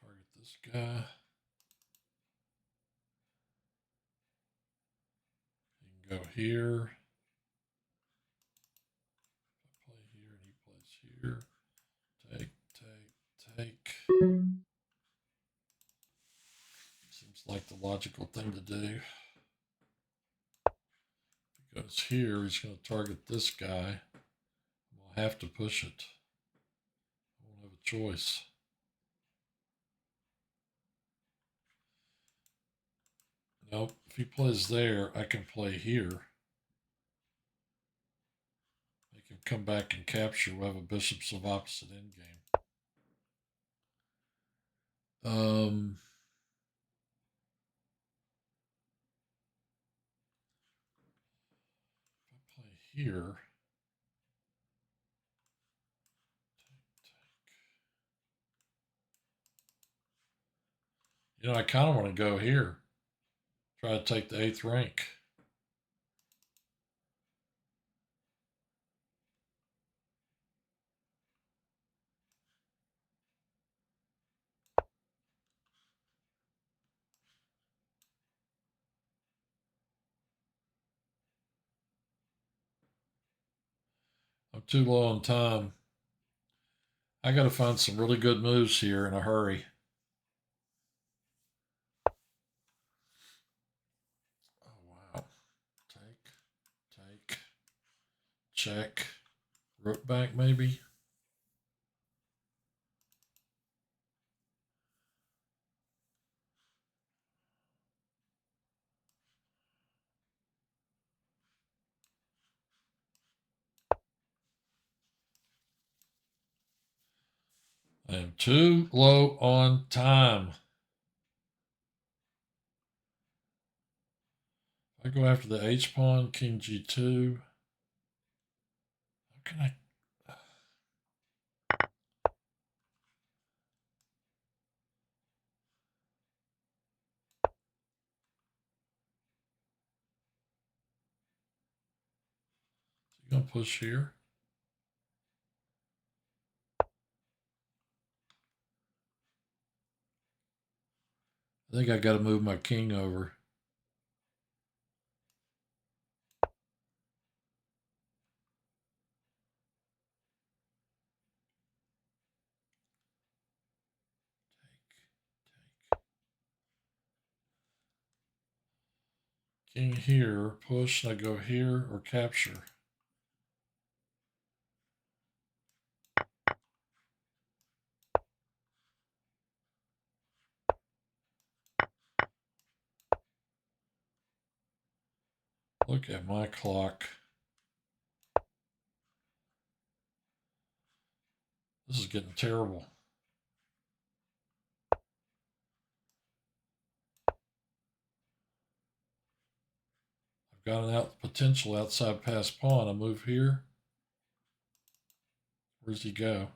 target this guy. You can go here. I play here and he plays here. Take. Seems like the logical thing to do. If he goes here, he's going to target this guy. We'll have to push it. I won't have a choice. Nope. If he plays there, I can play here. Make him come back and capture. We'll have a bishops of opposite endgame. If I play here, you know, I kind of want to go here. Try to take the 8th rank. I'm too low on time. I got to find some really good moves here in a hurry. Oh, wow. Take. Check. Rook back, maybe. I am too low on time. I go after the H pawn, King G2. How can I? Is he gonna push here? I think I got to move my king over. King here, push, and I go here or capture. Look at my clock. This is getting terrible. I've got an potential outside pass pawn. I move here. Where's he go?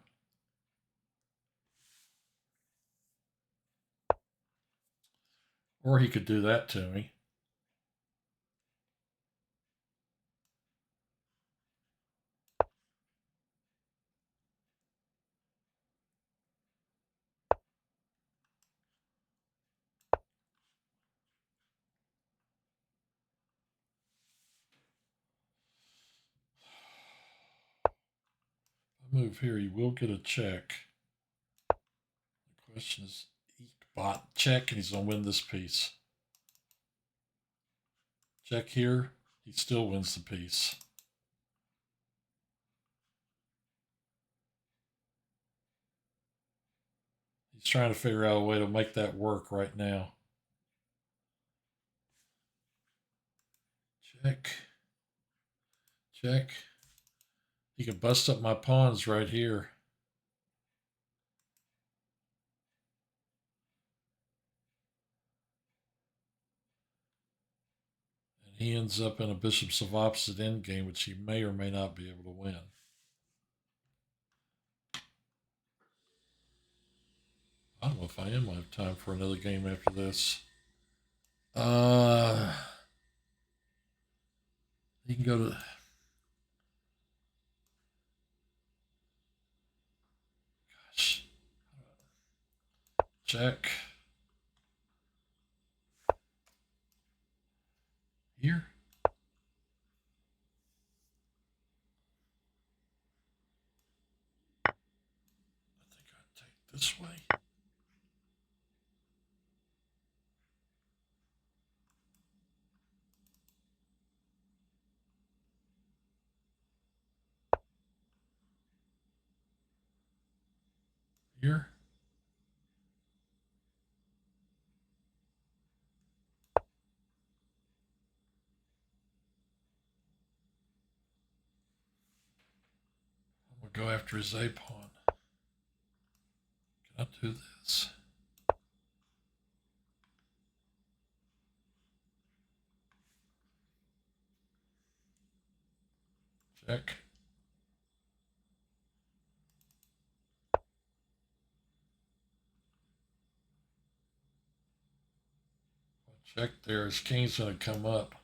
Or he could do that to me. I move here, he will get a check. The question is, bot check, and he's going to win this piece. Check here, he still wins the piece. He's trying to figure out a way to make that work right now. Check. Check. He can bust up my pawns right here. And he ends up in a bishops of opposite endgame, which he may or may not be able to win. I don't know if I am going to have time for another game after this. He can go to... Gosh. Check. Here. I think I'd take this way. Here. I'm going to go after his A pawn. Can I do this? Check. Check there. His king's going to come up.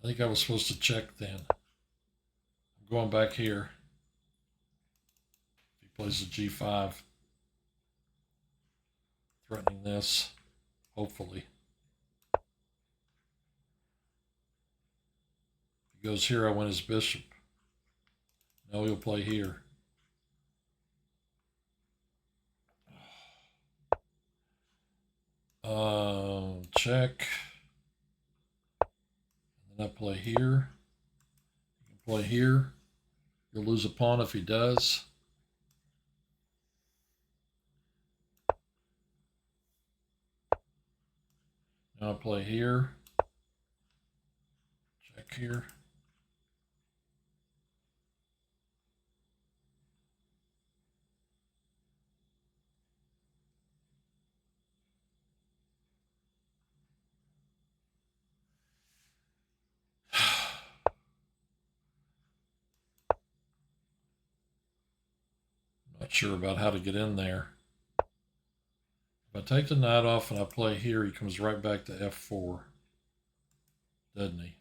I think I was supposed to check then. I'm going back here. If he plays a G5. threatening this, hopefully. If he goes here, I win his bishop. No, he'll play here. Check. And then I play here. You can play here. You'll lose a pawn if he does. Now I play here. Check here. Not sure about how to get in there. If I take the knight off and I play here, he comes right back to f4, doesn't he?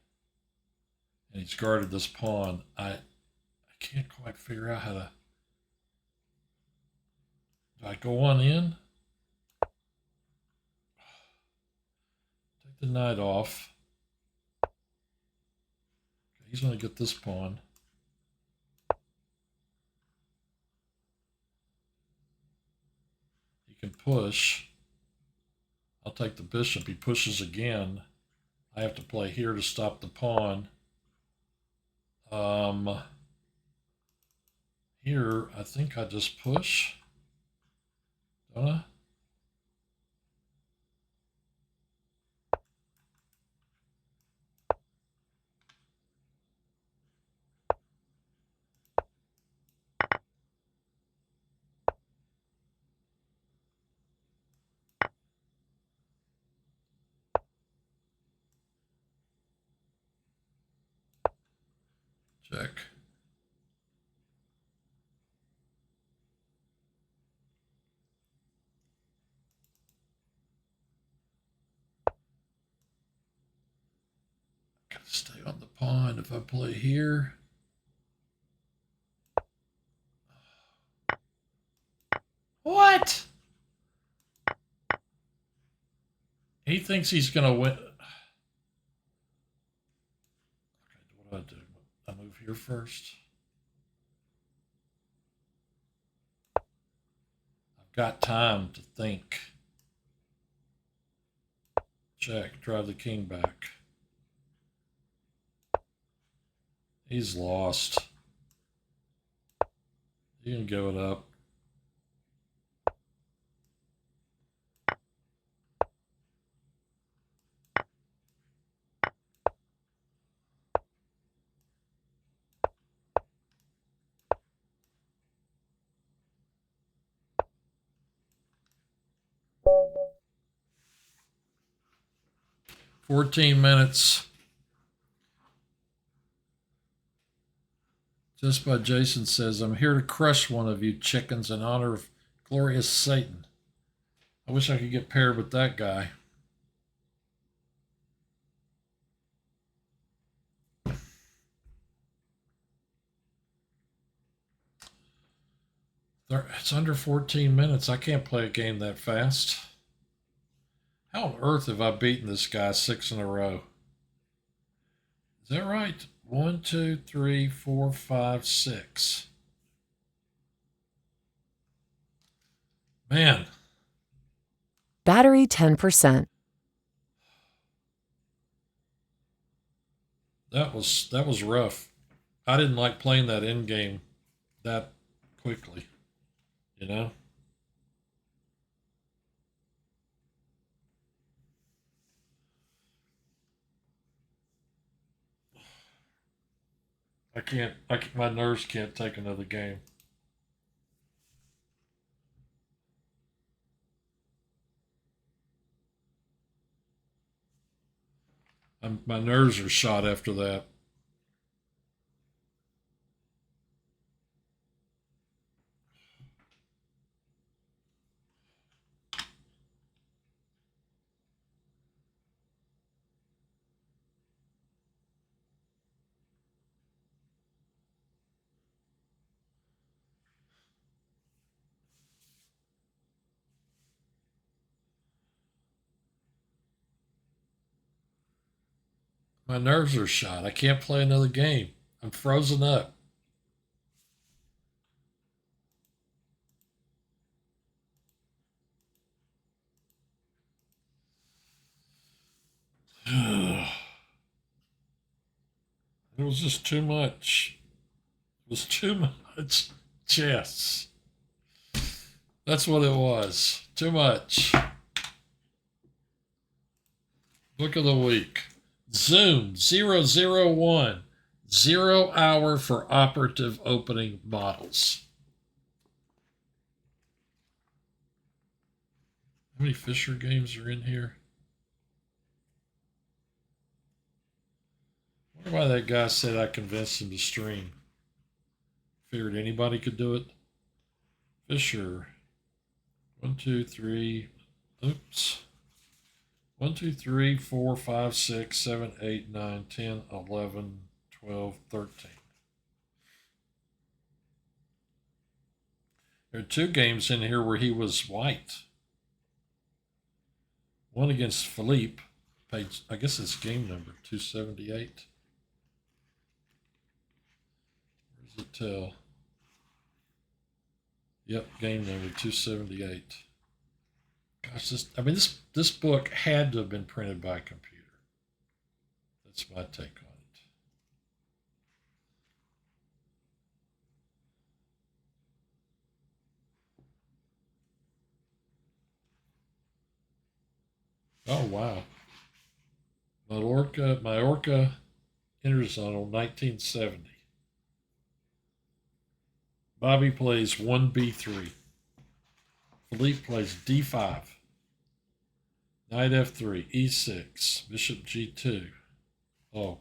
And he's guarded this pawn. I can't quite figure out how to... Do I go on in? Take the knight off. Okay, he's going to get this pawn. He can push. I'll take the bishop. He pushes again. I have to play here to stop the pawn. Here, I think I just push. Don't I? Check. Gotta stay on the pawn if I play here. What? He thinks he's gonna win. Okay, what do? I move here first. I've got time to think. Check, drive the king back. He's lost. You can give it up. "14 minutes. Just by Jason says, I'm here to crush one of you chickens in honor of glorious Satan. I wish I could get paired with that guy. It's under 14 minutes. I can't play a game that fast. How on earth have I beaten this guy 6 in a row? Is that right? 1, 2, 3, 4, 5, 6. Man. Battery 10%. That was rough. I didn't like playing that end game that quickly, you know? My nerves can't take another game. My nerves are shot after that. My nerves are shot. I can't play another game. I'm frozen up. It was just too much. It was too much chess. That's what it was. Too much. Book of the week. Zoom 001. 0 hour for operative opening models. How many Fisher games are in here? I wonder why that guy said I convinced him to stream. Figured anybody could do it. Fisher. 1, 2, 3. Oops. 1, 2, 3, 4, 5, 6, 7, 8, 9, 10, 11, 12, 13. There are 2 games in here where he was white. One against Philippe, page, I guess it's game number 278. Where's it tell? Yep, game number 278. Gosh, this book had to have been printed by a computer. That's my take on it. Oh wow. Majorca Interzonal 1970. Bobby plays 1b3. Philippe plays d5. Knight f3, e6, bishop g2. Oh,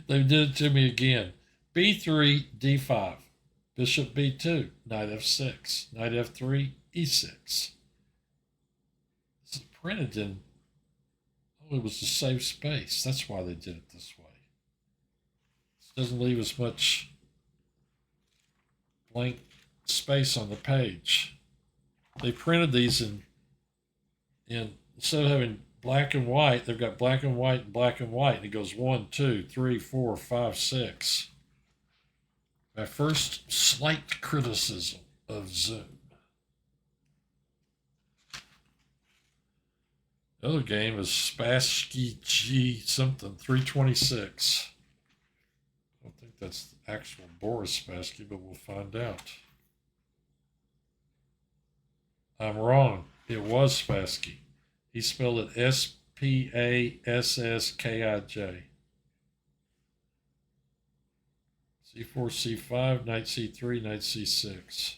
they did it to me again. b3, d5, bishop b2, knight f6, knight f3, e6. This is printed in, oh, it was to save space. That's why they did it this way. This doesn't leave as much blank space on the page. They printed these in instead of having black and white, they've got black and white and black and white. And it goes 1, 2, 3, 4, 5, 6. My first slight criticism of Zoom. The other game is Spassky G something 326. I don't think that's the actual Boris Spassky, but we'll find out. I'm wrong. It was Spassky. He spelled it Spaskij. C4, C5, knight C3, knight C6.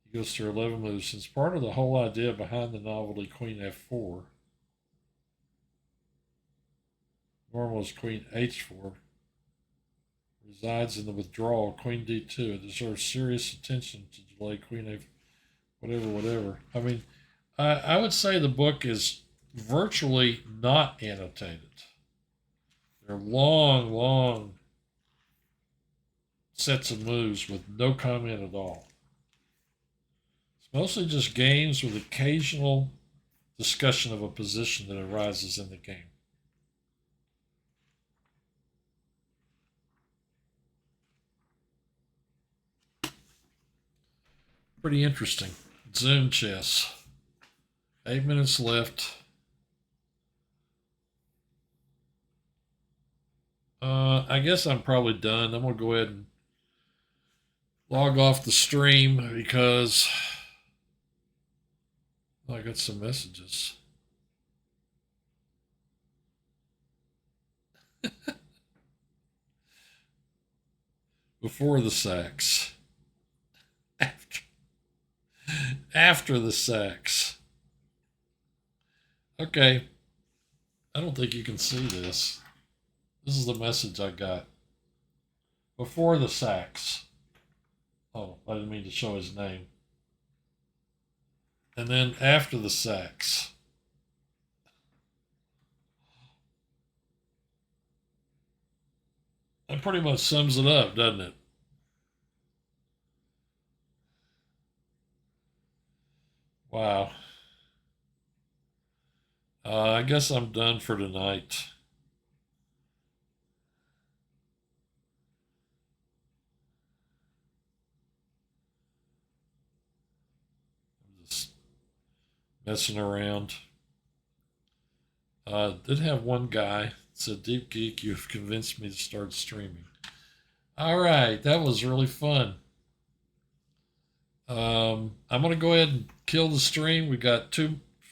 He goes through 11 moves. Since part of the whole idea behind the novelty Queen F4, normal is Queen H4, resides in the withdrawal Queen D2. It deserves serious attention to delay Queen A, whatever. I mean, I would say the book is virtually not annotated. They're long sets of moves with no comment at all. It's mostly just games with occasional discussion of a position that arises in the game. Pretty interesting. Zoom chess. 8 minutes left. I guess I'm probably done. I'm going to go ahead and log off the stream because I got some messages. Before the sacks. After the sacks. Okay. I don't think you can see this. This is the message I got. Before the sacks. Oh, I didn't mean to show his name. And then after the sacks. That pretty much sums it up, doesn't it? Wow. I guess I'm done for tonight. I'm just messing around. Did have one guy said, "Deep Geek, you've convinced me to start streaming." All right, that was really fun. I'm gonna go ahead and kill the stream. We got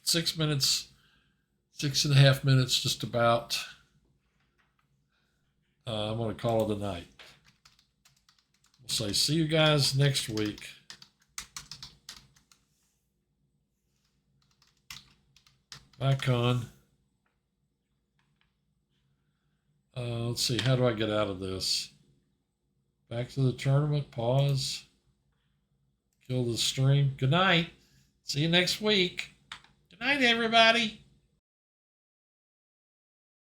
6 minutes, 6.5 minutes, just about. I'm gonna call it a night. We'll say see you guys next week. Bye, Con. Let's see. How do I get out of this? Back to the tournament. Pause. Kill the stream. Good night. See you next week. Good night, everybody.